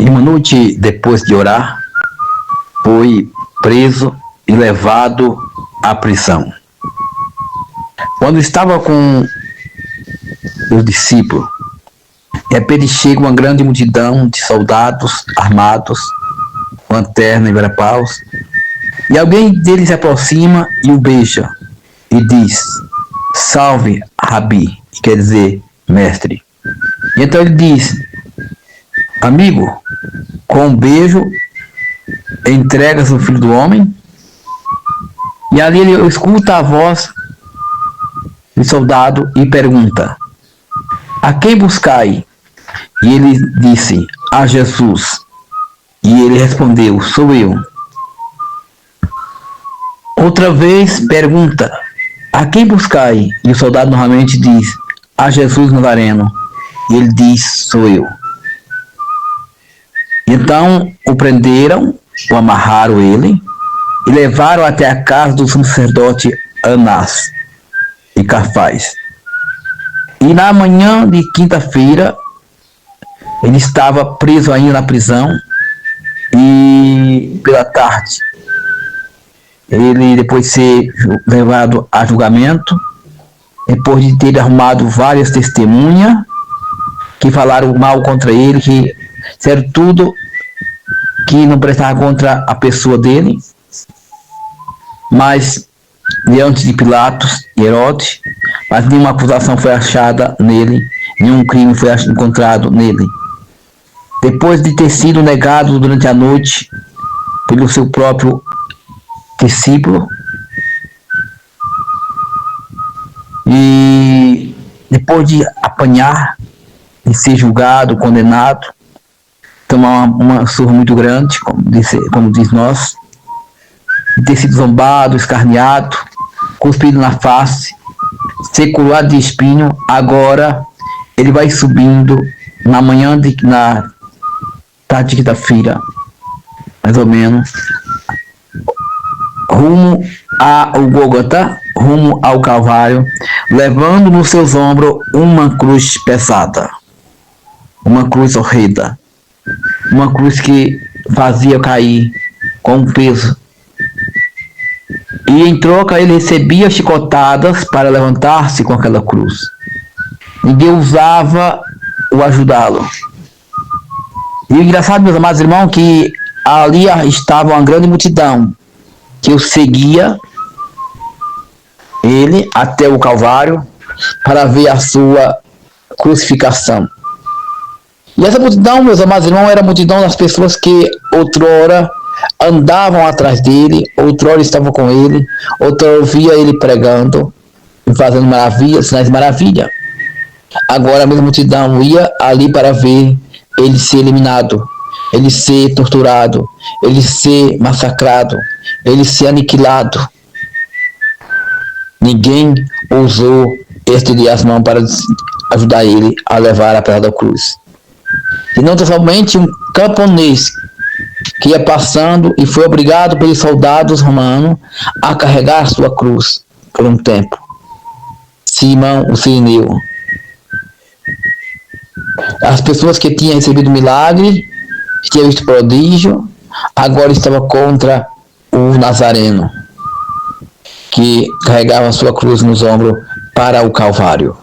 E uma noite depois de orar, foi preso e levado à prisão. Quando estava com os discípulos, de repente chega uma grande multidão de soldados armados, com lanterna e vara-paus, e alguém deles se aproxima e o beija e diz: salve, Rabi, que quer dizer mestre. E então ele diz: amigo, com um beijo entregas o Filho do Homem? E ali ele escuta a voz do soldado e pergunta: a quem buscai? E ele disse: a Jesus. E ele respondeu: sou eu. Outra vez pergunta: a quem buscai? E o soldado novamente diz: a Jesus Nazareno. E ele diz: sou eu. Então o prenderam, o amarraram ele e levaram até a casa do sacerdote Anás e Cafás. E na manhã de quinta-feira ele estava preso ainda na prisão, e pela tarde ele, depois de ser levado a julgamento, depois de ter arrumado várias testemunhas que falaram mal contra ele, que disseram tudo que não prestava contra a pessoa dele, mas diante de Pilatos e Herodes, mas nenhuma acusação foi achada nele, nenhum crime foi encontrado nele. Depois de ter sido negado durante a noite pelo seu próprio discípulo, e depois de apanhar, de ser julgado, condenado, tomar uma surra muito grande, como diz nós, de ter sido zombado, escarneado, cuspido na face, ser coroado de espinho, agora ele vai subindo na manhã na tarde de quinta-feira, mais ou menos, rumo ao Gólgota, rumo ao Calvário, levando nos seus ombros uma cruz pesada, uma cruz horrenda, uma cruz que fazia cair com um peso. E em troca ele recebia chicotadas para levantar-se com aquela cruz. Ninguém ousava o ajudá-lo. E o engraçado, meus amados irmãos, que ali estava uma grande multidão que o seguia ele até o Calvário para ver a sua crucificação. E essa multidão, meus amados irmãos, era a multidão das pessoas que outrora andavam atrás dele, outrora estavam com ele, outrora via ele pregando e fazendo maravilhas, sinais de maravilha. Agora a mesma multidão ia ali para ver ele ser eliminado, ele ser torturado, ele ser massacrado, ele ser aniquilado. Ninguém ousou estender as mãos para ajudar ele a levar a pedra da cruz. E não somente um camponês que ia passando e foi obrigado pelos soldados romanos a carregar a sua cruz por um tempo. Simão, o Cirineu. As pessoas que tinham recebido milagre, que tinham visto prodígio, agora estavam contra o Nazareno, que carregava a sua cruz nos ombros para o Calvário.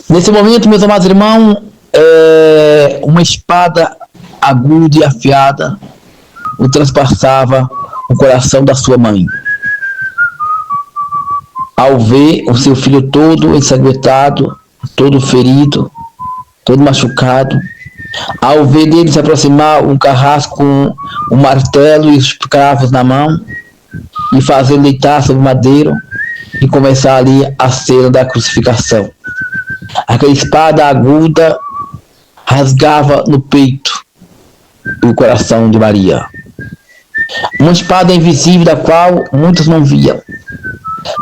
Nesse momento, meus amados irmãos, uma espada aguda e afiada o transpassava o coração da sua mãe. Ao ver o seu filho todo ensanguentado, todo ferido, todo machucado, ao ver dele se aproximar um carrasco com um martelo e os cravos na mão, e fazer deitar sobre o madeiro, e começar ali a cena da crucificação. Aquela espada aguda rasgava no peito o coração de Maria. Uma espada invisível da qual muitos não viam.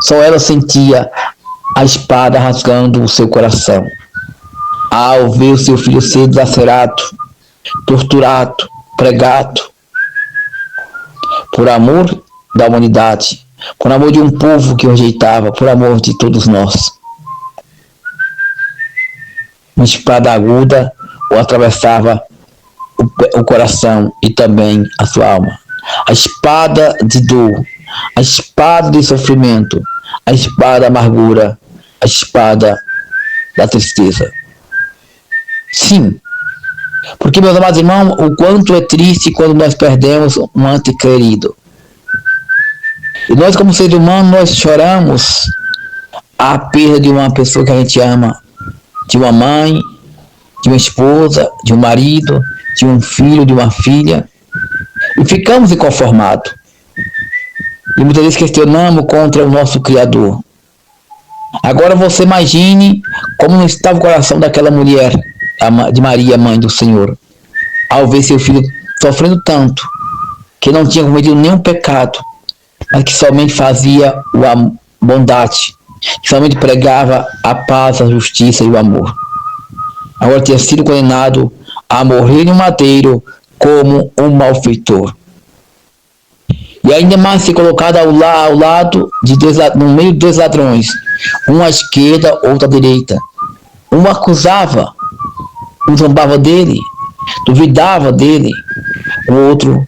Só ela sentia a espada rasgando o seu coração. Ao ver o seu filho ser dilacerado, torturado, pregado, por amor da humanidade, por amor de um povo que o rejeitava, por amor de todos nós. Uma espada aguda o atravessava o coração e também a sua alma. A espada de dor, a espada de sofrimento, a espada da amargura, a espada da tristeza. Sim, porque, meus amados irmãos, o quanto é triste quando nós perdemos um ente querido. E nós, como seres humanos, nós choramos a perda de uma pessoa que a gente ama, de uma mãe, de uma esposa, de um marido, de um filho, de uma filha, e ficamos inconformados. E muitas vezes questionamos contra o nosso Criador. Agora você imagine como estava o coração daquela mulher, de Maria, mãe do Senhor, ao ver seu filho sofrendo tanto, que não tinha cometido nenhum pecado, mas que somente fazia a bondade, que somente pregava a paz, a justiça e o amor. Agora tinha sido condenado a morrer em um madeiro como um malfeitor. E ainda mais ser colocado ao lado de no meio de dois ladrões, um à esquerda, outro à direita. Um acusava, um zombava dele, duvidava dele. O outro,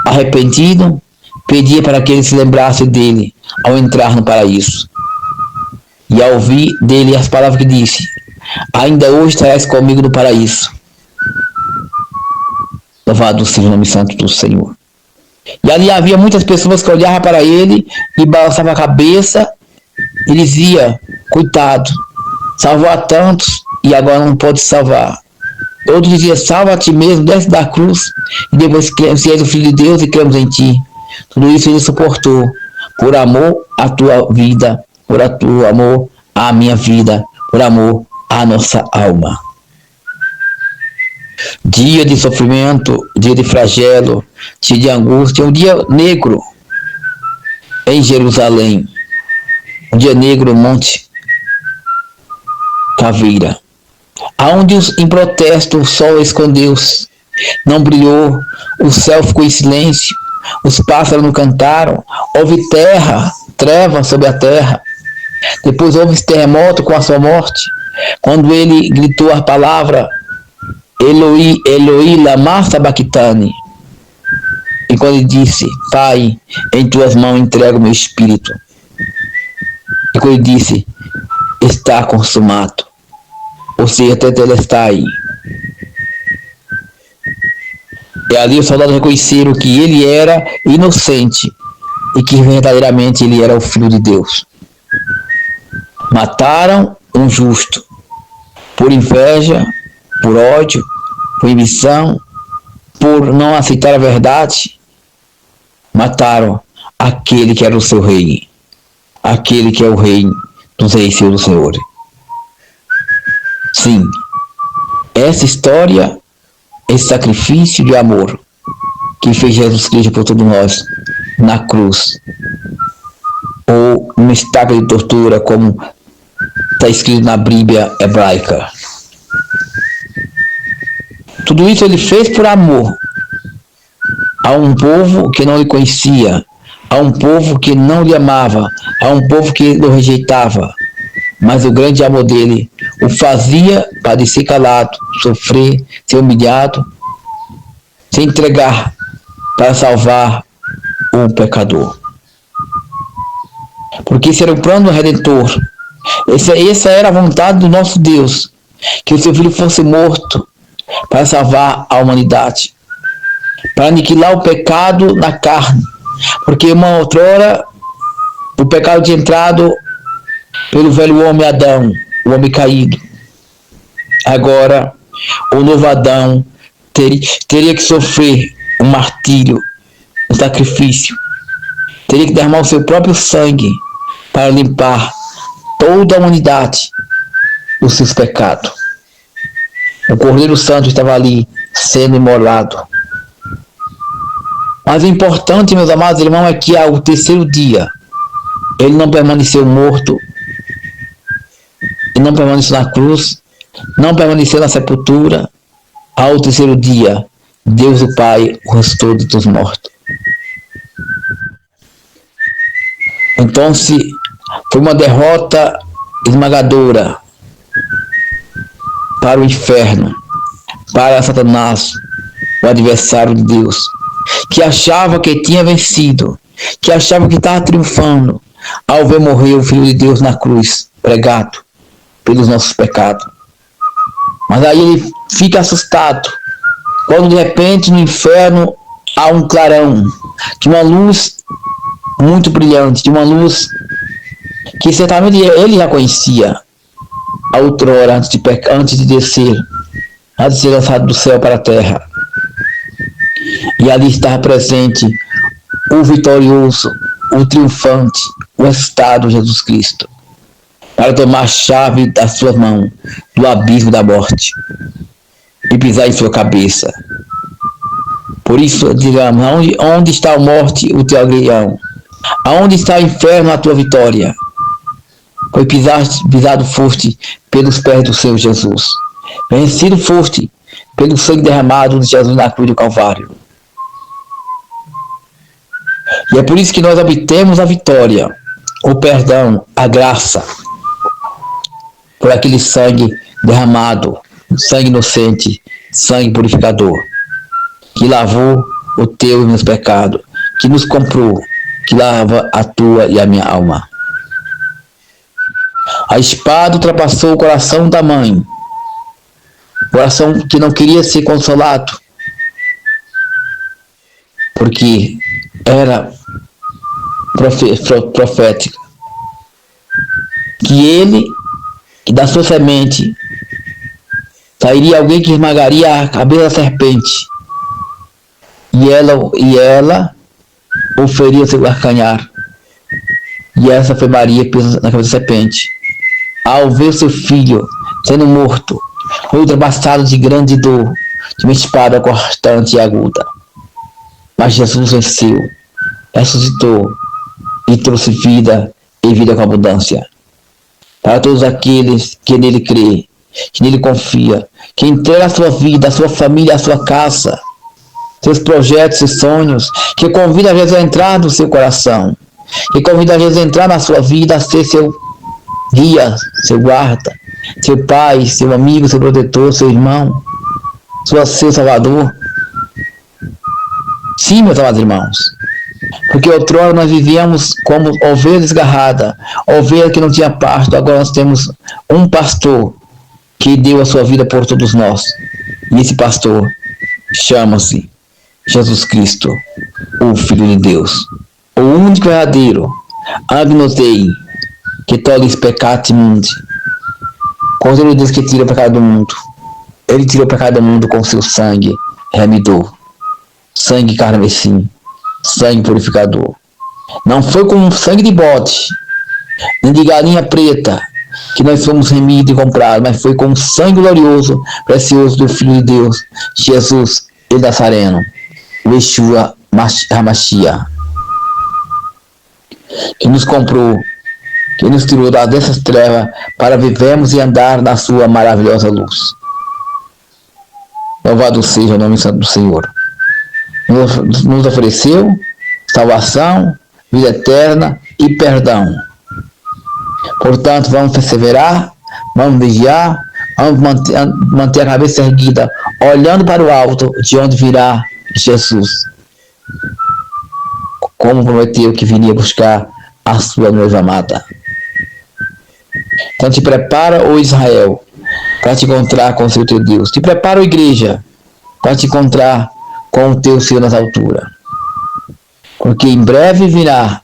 arrependido, pedia para que ele se lembrasse dele ao entrar no paraíso. E ao ouvir dele as palavras que disse: ainda hoje estarás comigo no paraíso. Louvado seja o nome santo do Senhor. E ali havia muitas pessoas que olhavam para ele e balançavam a cabeça e dizia: coitado, salvou a tantos e agora não pode salvar. Outros diziam: salva a ti mesmo, desce da cruz e depois cremos se és o Filho de Deus e cremos em ti. Tudo isso ele suportou por amor à tua vida, por teu amor à minha vida, por amor à nossa alma. Dia de sofrimento, dia de flagelo, dia de angústia, um dia negro em Jerusalém, um dia negro no Monte Caveira, aonde em protesto o sol escondeu-se, não brilhou, o céu ficou em silêncio, os pássaros não cantaram, houve treva sobre a terra. Depois houve esse terremoto com a sua morte, quando ele gritou a palavra Eloi, Eloi, lama sabachthani. E quando ele disse: Pai, em tuas mãos entrego o meu espírito. E quando ele disse: está consumado. Ou seja, tetelestai. E ali os soldados reconheceram que ele era inocente e que verdadeiramente ele era o Filho de Deus. Mataram um justo por inveja, por ódio, por ambição, por não aceitar a verdade. Mataram aquele que era o seu rei, aquele que é o rei dos reis e do Senhor. Sim, essa história, esse sacrifício de amor que fez Jesus Cristo por todos nós na cruz, ou no estaca de tortura, como está escrito na Bíblia hebraica. Tudo isso ele fez por amor a um povo que não lhe conhecia, a um povo que não lhe amava, a um povo que o rejeitava. Mas o grande amor dele o fazia padecer calado, sofrer, ser humilhado, se entregar para salvar o pecador. Porque esse era o plano do Redentor. Essa era a vontade do nosso Deus, que o seu filho fosse morto para salvar a humanidade, para aniquilar o pecado na carne, porque uma outrora o pecado tinha entrado pelo velho homem Adão, o homem caído. Agora o novo Adão teria que sofrer um martírio, um sacrifício, teria que derramar o seu próprio sangue para limpar toda a humanidade dos seus pecados. O Cordeiro Santo estava ali sendo imolado. Mas o importante, meus amados irmãos, é que ao terceiro dia ele não permaneceu morto, ele não permaneceu na cruz, não permaneceu na sepultura. Ao terceiro dia, Deus o Pai o ressuscitou dos mortos. Então, foi uma derrota esmagadora para o inferno, para Satanás, o adversário de Deus, que achava que tinha vencido, que achava que estava triunfando, ao ver morrer o Filho de Deus na cruz, pregado pelos nossos pecados. Mas aí ele fica assustado, quando de repente no inferno há um clarão, de uma luz muito brilhante, de uma luz que certamente ele já conhecia outrora, antes de descer, antes de ser lançado do céu para a terra. E ali estava presente o vitorioso, o triunfante, o estado Jesus Cristo, para tomar a chave da sua mão do abismo da morte e pisar em sua cabeça. Por isso, digamos, onde está a morte, o teu aguilhão? Aonde está o inferno, a tua vitória? Foi pisado foste pelos pés do Senhor Jesus. Vencido foste pelo sangue derramado de Jesus na cruz do Calvário. E é por isso que nós obtemos a vitória, o perdão, a graça, por aquele sangue derramado, sangue inocente, sangue purificador, que lavou o teu e meus pecados, que nos comprou, que lava a tua e a minha alma. A espada ultrapassou o coração da mãe, coração que não queria ser consolado, porque era profética, que da sua semente sairia alguém que esmagaria a cabeça da serpente, e ela o feria seu calcanhar, e essa foi Maria que pisa na cabeça da serpente. Ao ver seu filho sendo morto, foi ultrapassado de grande dor, de uma espada cortante e aguda. Mas Jesus venceu, ressuscitou e trouxe vida e vida com abundância. Para todos aqueles que nele crê, que nele confia, que entrega a sua vida, a sua família, a sua casa, seus projetos, seus sonhos, que convida a Jesus a entrar no seu coração, que convida a Jesus a entrar na sua vida, a ser seu guia, seu guarda, seu pai, seu amigo, seu protetor, seu irmão, seu salvador. Sim, meus amados irmãos, porque outrora nós vivíamos como ovelha desgarrada, ovelha que não tinha pasto. Agora nós temos um pastor que deu a sua vida por todos nós, e esse pastor chama-se Jesus Cristo, o Filho de Deus, o único verdadeiro, Agnus Dei, que tollis peccati mundi, Cordeiro de Deus que tira o pecado do mundo. Ele tirou o pecado do mundo com seu sangue remidor, sangue carmesim, sangue purificador. Não foi com sangue de bode, nem de galinha preta, que nós fomos remidos e comprados, mas foi com o sangue glorioso, precioso do Filho de Deus, Jesus, o Nazareno, o Yeshua HaMashiach, que nos comprou, que nos tirou dessas trevas para vivermos e andar na sua maravilhosa luz. Louvado seja o nome santo do Senhor. Nos ofereceu salvação, vida eterna e perdão. Portanto, vamos perseverar, vamos vigiar, vamos manter a cabeça erguida, olhando para o alto, de onde virá Jesus, como prometeu que viria buscar a sua noiva amada. Então te prepara, ó Israel, para te encontrar com o seu teu Deus. Te prepara, ó igreja, para te encontrar com o teu Senhor nas alturas. Porque em breve virá.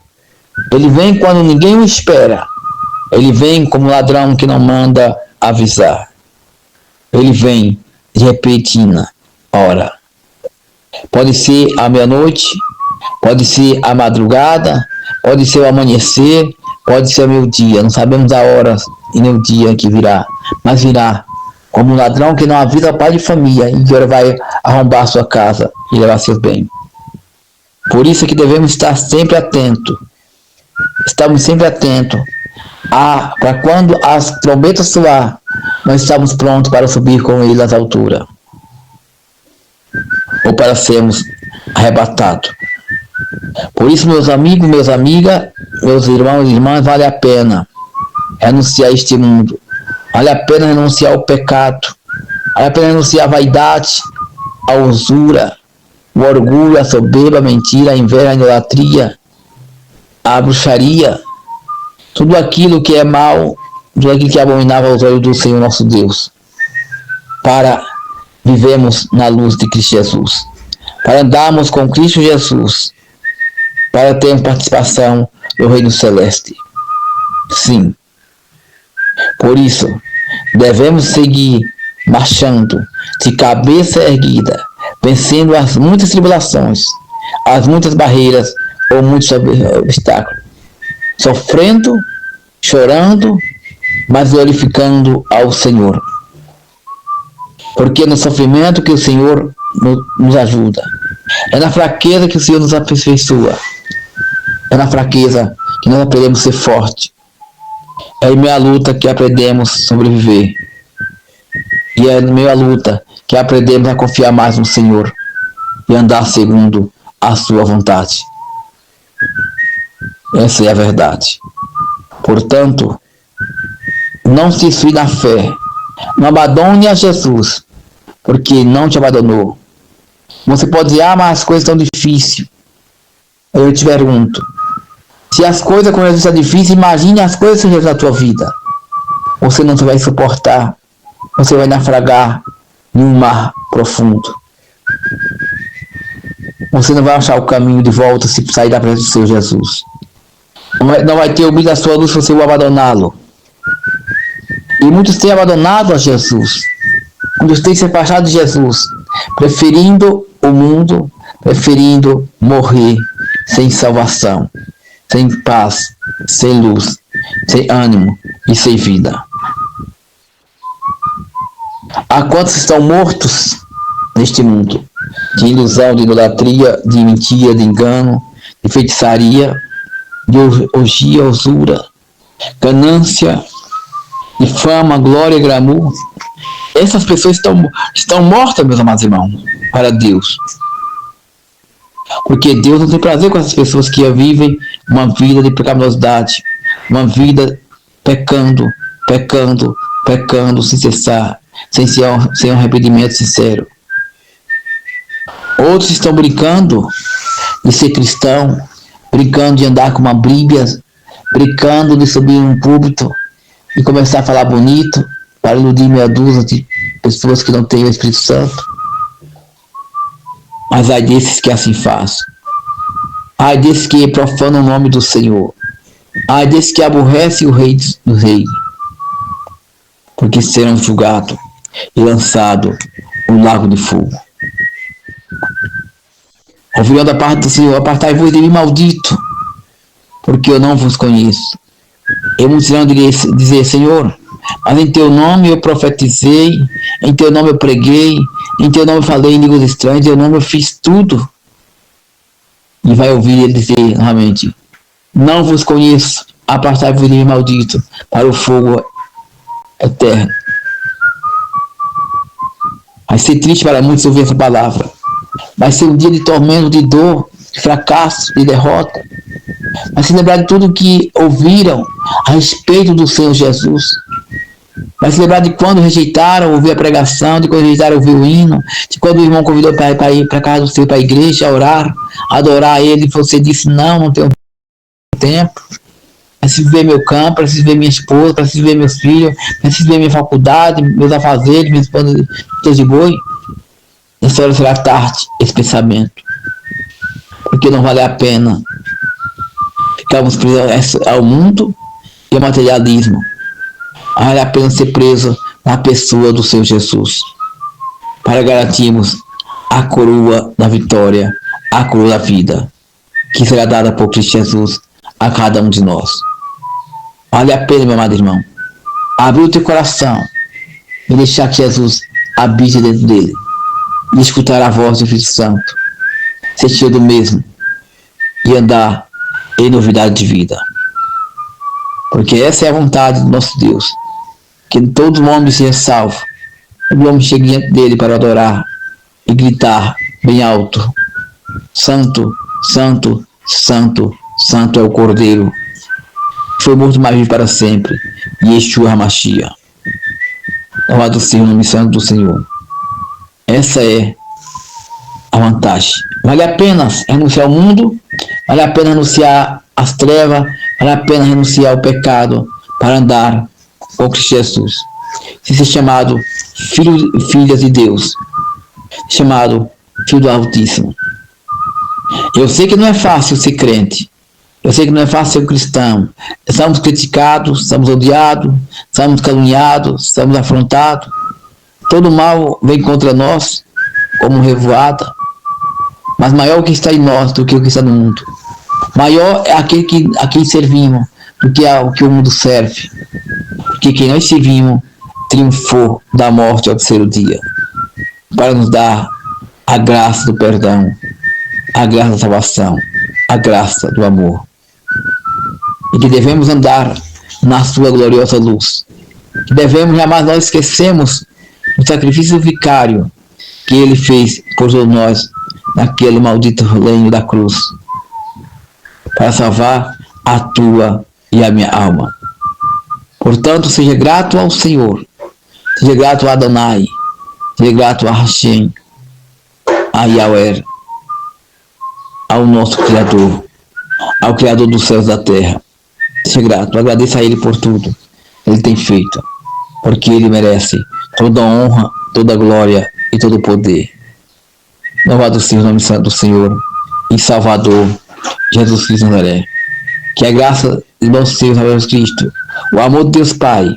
Ele vem quando ninguém o espera. Ele vem como ladrão que não manda avisar. Ele vem de repentina hora. Pode ser à meia-noite, pode ser à madrugada, pode ser ao amanhecer, pode ser ao meio-dia. Não sabemos a hora e nem o dia que virá, mas virá como um ladrão que não avisa o pai de família e agora vai arrombar sua casa e levar seus bens. Por isso é que devemos estar sempre atentos. Estamos sempre atentos para quando as trombetas soar, nós estamos prontos para subir com ele às alturas, ou para sermos arrebatados. Por isso, meus amigos, minhas amigas, meus irmãos e irmãs, vale a pena renunciar a este mundo. Vale a pena renunciar ao pecado, Vale a pena renunciar a vaidade, a usura, o orgulho, a soberba, a mentira, a inveja, a idolatria, a bruxaria, tudo aquilo que é mal, tudo aquilo que é abominável aos olhos do Senhor nosso Deus, para vivermos na luz de Cristo Jesus, para andarmos com Cristo Jesus, para termos participação no Reino Celeste. Sim. Por isso, devemos seguir marchando de cabeça erguida, vencendo as muitas tribulações, as muitas barreiras ou muitos obstáculos, sofrendo, chorando, mas glorificando ao Senhor. Porque é no sofrimento que o Senhor nos ajuda. É na fraqueza que o Senhor nos aperfeiçoa. É na fraqueza que nós aprendemos a ser forte. É em meio à luta que aprendemos a sobreviver. E é no meio à luta que aprendemos a confiar mais no Senhor e andar segundo a sua vontade. Essa é a verdade. Portanto, não se esfrie na fé. Não abandone a Jesus, porque não te abandonou. Você pode dizer, mas as coisas estão difíceis. Eu te pergunto, se as coisas com Jesus são difíceis, imagine as coisas que Jesus na tua vida. Você não vai suportar. Você vai naufragar em um mar profundo. Você não vai achar o caminho de volta se sair da presença do Senhor Jesus. Não vai ter o brilho da sua luz se você o abandoná-lo. E muitos têm abandonado a Jesus. Muitos têm se afastado de Jesus, preferindo o mundo, preferindo morrer sem salvação, sem paz, sem luz, sem ânimo e sem vida. Há quantos estão mortos neste mundo? De ilusão, de idolatria, de mentira, de engano, de feitiçaria, de orgia, usura, ganância, de fama, glória, glamour. Essas pessoas estão mortas, meus amados irmãos, para Deus. Porque Deus não tem prazer com essas pessoas que vivem uma vida de pecaminosidade, uma vida pecando, sem cessar, sem um arrependimento sincero. Outros estão brincando de ser cristão, brincando de andar com uma Bíblia, brincando de subir um púlpito e começar a falar bonito para iludir meia dúzia de pessoas que não têm o Espírito Santo. Mas há desses que assim fazem. Há desses que profanam o nome do Senhor. Há desses que aborrecem o Rei do Rei, porque serão julgados e lançados no lago de fogo. Ouviram da parte do Senhor, apartai-vos de mim, maldito, porque eu não vos conheço. E muitos irão dizer, Senhor, mas em teu nome eu profetizei, em teu nome eu preguei, em teu nome eu falei em línguas estranhas, em teu nome eu fiz tudo. E vai ouvir ele dizer novamente, não vos conheço, apartai-vos de mim, maldito, para o fogo eterno. Vai ser triste para muitos ouvir essa palavra. Vai ser um dia de tormento, de dor, de fracasso, de derrota. Vai se lembrar de tudo que ouviram a respeito do Senhor Jesus. Vai se lembrar de quando rejeitaram ouvir a pregação, de quando rejeitaram ouvir o hino, de quando o irmão convidou para ir para a casa do Senhor, para a igreja, a orar, adorar a Ele, e você disse, não tenho tempo. Preciso ver meu campo, preciso ver minha esposa, preciso ver meus filhos, preciso ver minha faculdade, meus afazeres, minhas esposas de boi. Nessa hora será tarde esse pensamento, porque não vale a pena ficarmos presos ao mundo e ao materialismo. Vale a pena ser preso na pessoa do Senhor Jesus, para garantirmos a coroa da vitória, a coroa da vida, que será dada por Cristo Jesus a cada um de nós. Vale a pena, meu amado irmão, abrir o teu coração e deixar que Jesus habite dentro dele, e escutar a voz do Espírito Santo, ser cheio do mesmo e andar em novidade de vida. Porque essa é a vontade do nosso Deus, que todo homem seja salvo, todo homem chegue diante dele para adorar e gritar bem alto, Santo, Santo, Santo, Santo é o Cordeiro, que foi morto mais vivo para sempre, e Yeshua HaMashiach. Louvado seja o nome santo do Senhor. Essa é a vantagem. Vale a pena renunciar ao mundo, vale a pena renunciar às trevas, vale a pena renunciar ao pecado para andar com Cristo Jesus. Se ser chamado filho e filha de Deus, chamado filho do Altíssimo. Eu sei que não é fácil ser crente. Eu sei que não é fácil ser cristão. Somos criticados, somos odiados, somos caluniados, somos afrontados. Todo mal vem contra nós como revoada. Mas maior o que está em nós do que o que está no mundo. Maior é aquele a quem servimos do que o que o mundo serve. Porque quem nós servimos triunfou da morte ao terceiro dia. Para nos dar a graça do perdão, a graça da salvação, a graça do amor. E que devemos andar na sua gloriosa luz. Que devemos jamais nós esquecemos do sacrifício vicário que ele fez por todos nós naquele maldito lenho da cruz, para salvar a tua e a minha alma. Portanto, seja grato ao Senhor, seja grato a Adonai, seja grato a Hashem, a Yahweh, ao nosso Criador, ao Criador dos céus e da terra. Seja grato, agradeça a Ele por tudo que Ele tem feito, porque Ele merece toda a honra, toda a glória e todo o poder. Louvado seja o nome santo do Senhor e Salvador Jesus Cristo de Nazaré. Que a graça de nosso Senhor Jesus Cristo, o amor de Deus Pai,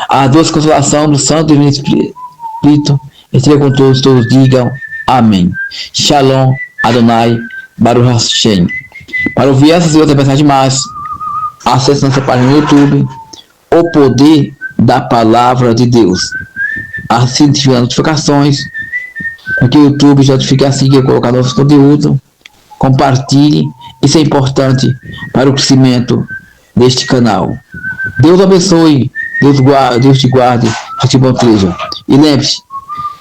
a doce consolação do Santo Divino Espírito esteja com todos digam amém. Shalom, Adonai, Baruch Hashem. Para ouvir essas e outras mensagens mais, acesse nossa página no YouTube, O Poder da Palavra de Deus. Assim tiver as notificações, para que o YouTube já fique assim que eu colocar nosso conteúdo. Compartilhe, isso é importante para o crescimento deste canal. Deus abençoe, Deus te guarde, Deus te proteja. E lembre-se,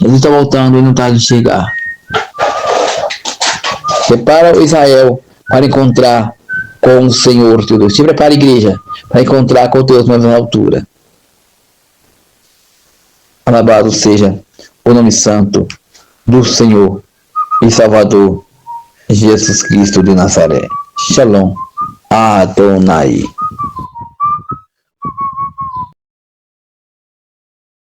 Jesus está voltando e não está a chegar. Prepara o Israel para encontrar com o Senhor teu Deus. Se prepara, igreja, para encontrar com Deus mais na altura. Alabado seja o nome santo do Senhor e Salvador Jesus Cristo de Nazaré. Shalom, Adonai.